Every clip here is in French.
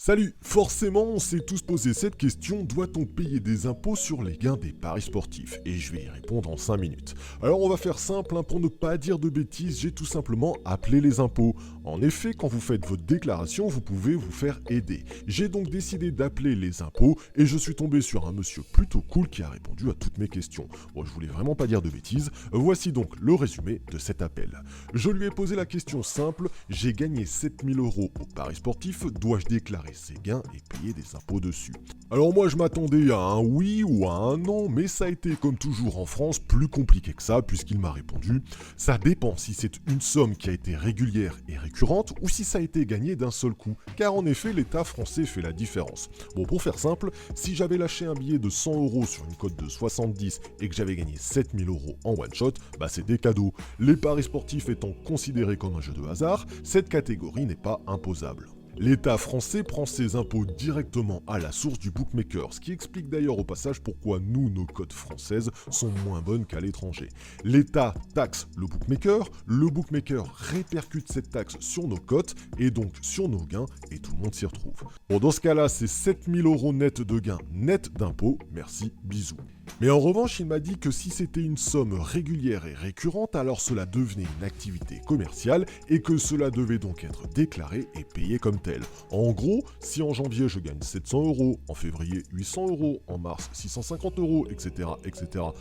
Salut! Forcément, on s'est tous posé cette question, doit-on payer des impôts sur les gains des paris sportifs? Et je vais y répondre en 5 minutes. Alors on va faire simple, pour ne pas dire de bêtises, j'ai tout simplement appelé les impôts. En effet, quand vous faites votre déclaration, vous pouvez vous faire aider. J'ai donc décidé d'appeler les impôts et je suis tombé sur un monsieur plutôt cool qui a répondu à toutes mes questions. Bon, je voulais vraiment pas dire de bêtises, voici donc le résumé de cet appel. Je lui ai posé la question simple, j'ai gagné 7000 € au paris sportif, dois-je déclarer ces gains et payer des impôts dessus? Alors moi je m'attendais à un oui ou à un non, mais ça a été comme toujours en France plus compliqué que ça puisqu'il m'a répondu ça dépend si c'est une somme qui a été régulière et récurrente ou si ça a été gagné d'un seul coup, car en effet l'État français fait la différence. Bon, pour faire simple, si j'avais lâché un billet de 100 € sur une cote de 70 et que j'avais gagné 7000 € en one shot, bah c'était cadeau. Les paris sportifs étant considérés comme un jeu de hasard, cette catégorie n'est pas imposable. L'État français prend ses impôts directement à la source du bookmaker, ce qui explique d'ailleurs au passage pourquoi nous, nos cotes françaises sont moins bonnes qu'à l'étranger. L'État taxe le bookmaker répercute cette taxe sur nos cotes et donc sur nos gains et tout le monde s'y retrouve. Bon, dans ce cas-là, c'est 7000 € net de gains, net d'impôts, merci, bisous. Mais en revanche, il m'a dit que si c'était une somme régulière et récurrente, alors cela devenait une activité commerciale et que cela devait donc être déclaré et payé comme tel. En gros, si en janvier je gagne 700 €, en février 800 €, en mars 650 €, etc.,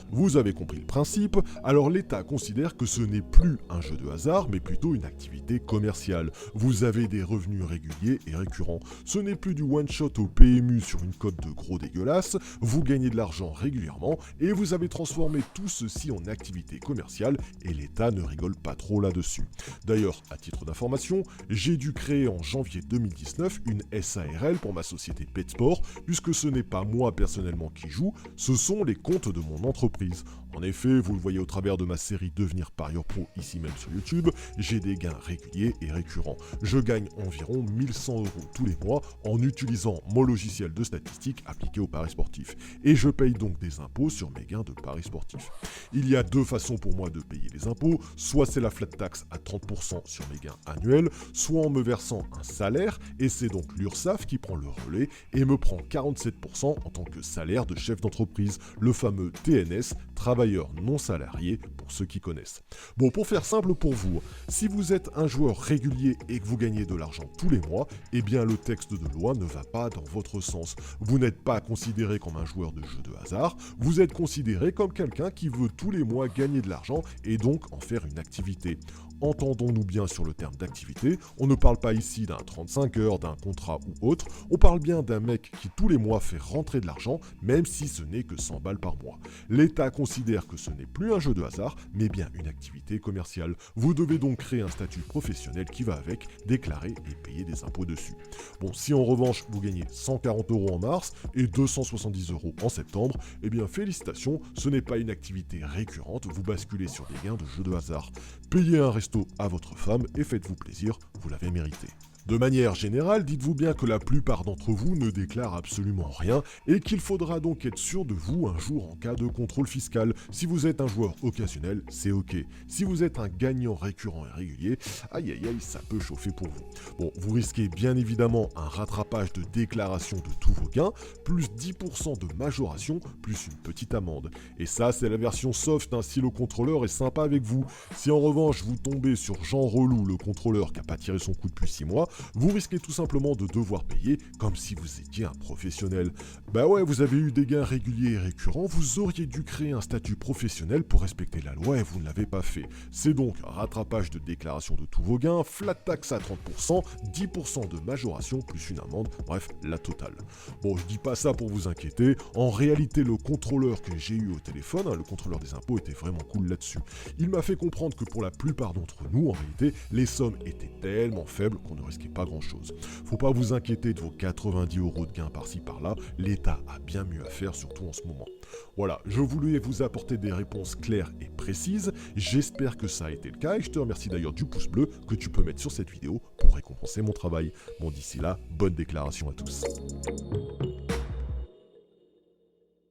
vous avez compris le principe, alors l'État considère que ce n'est plus un jeu de hasard, mais plutôt une activité commerciale. Vous avez des revenus réguliers et récurrents. Ce n'est plus du one-shot au PMU sur une cote de gros dégueulasse, vous gagnez de l'argent régulièrement, et vous avez transformé tout ceci en activité commerciale et l'État ne rigole pas trop là-dessus. D'ailleurs, à titre d'information, j'ai dû créer en janvier 2019 une SARL pour ma société Petsport, puisque ce n'est pas moi personnellement qui joue, ce sont les comptes de mon entreprise. En effet, vous le voyez au travers de ma série Devenir parieur pro ici même sur YouTube, j'ai des gains réguliers et récurrents. Je gagne environ 1100 € tous les mois en utilisant mon logiciel de statistique appliqué aux paris sportifs. Et je paye donc des impôts sur mes gains de paris sportifs. Il y a deux façons pour moi de payer les impôts, soit c'est la flat tax à 30% sur mes gains annuels, soit en me versant un salaire, et c'est donc l'URSSAF qui prend le relais et me prend 47% en tant que salaire de chef d'entreprise, le fameux TNS, travailleur non salarié pour ceux qui connaissent. Bon, pour faire simple pour vous, si vous êtes un joueur régulier et que vous gagnez de l'argent tous les mois, eh bien le texte de loi ne va pas dans votre sens. Vous n'êtes pas considéré comme un joueur de jeu de hasard, vous êtes considéré comme quelqu'un qui veut tous les mois gagner de l'argent et donc en faire une activité. Entendons-nous bien sur le terme d'activité, on ne parle pas ici d'un 35 heures, d'un contrat ou autre, on parle bien d'un mec qui tous les mois fait rentrer de l'argent, même si ce n'est que 100 balles par mois. L'État considère que ce n'est plus un jeu de hasard, mais bien une activité commerciale. Vous devez donc créer un statut professionnel qui va avec, déclarer et payer des impôts dessus. Bon, si en revanche vous gagnez 140 € en mars et 270 € en septembre, eh bien félicitations, ce n'est pas une activité récurrente, vous basculez sur des gains de jeu de hasard. Payez un resto à votre femme et faites-vous plaisir, vous l'avez mérité. De manière générale, dites-vous bien que la plupart d'entre vous ne déclarent absolument rien et qu'il faudra donc être sûr de vous un jour en cas de contrôle fiscal. Si vous êtes un joueur occasionnel, c'est ok. Si vous êtes un gagnant récurrent et régulier, aïe aïe aïe, ça peut chauffer pour vous. Bon, vous risquez bien évidemment un rattrapage de déclaration de tous vos gains, plus 10% de majoration, plus une petite amende. Et ça, c'est la version soft, si le contrôleur est sympa avec vous. Si en revanche, vous tombez sur Jean Relou, le contrôleur qui n'a pas tiré son coup depuis 6 mois, vous risquez tout simplement de devoir payer comme si vous étiez un professionnel. Bah ouais, vous avez eu des gains réguliers et récurrents, vous auriez dû créer un statut professionnel pour respecter la loi et vous ne l'avez pas fait. C'est donc rattrapage de déclaration de tous vos gains, flat tax à 30%, 10% de majoration plus une amende, bref, la totale. Bon, je dis pas ça pour vous inquiéter, en réalité le contrôleur que j'ai eu au téléphone, le contrôleur des impôts était vraiment cool là-dessus. Il m'a fait comprendre que pour la plupart d'entre nous, en réalité, les sommes étaient tellement faibles qu'on ne risquait pas grand-chose. Faut pas vous inquiéter de vos 90 € de gains par-ci par-là, l'État a bien mieux à faire, surtout en ce moment. Voilà, je voulais vous apporter des réponses claires et précises, j'espère que ça a été le cas et je te remercie d'ailleurs du pouce bleu que tu peux mettre sur cette vidéo pour récompenser mon travail. Bon, d'ici là, bonne déclaration à tous.